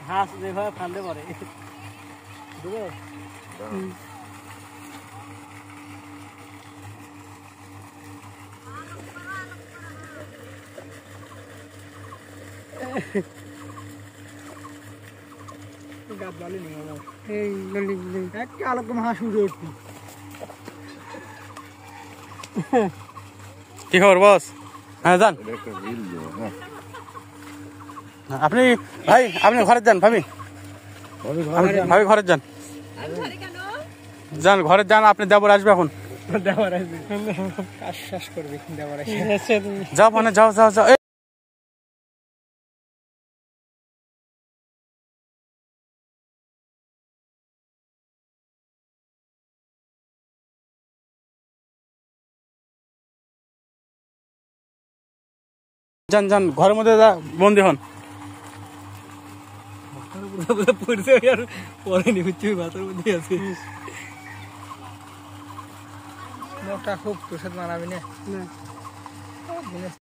হাঁস যেভাবে ফান্দে পড়ে বুঝলো কি খবর বস? হ্যাঁ যান আপনি ভাই, আপনি ঘরে যান ভাবি, ভাবি ঘরে যান, যান ঘরে যান, আপনি দেবর আসবে এখন, আশ্বাস করবি যাও মানে যাও যাও যাও। যান যান ঘরের মধ্যে বন্দি হন। পড়ছে আর পরে নিবি ভাতের মধ্যে আছে মোটা খুব তোর সাথে মানাবি না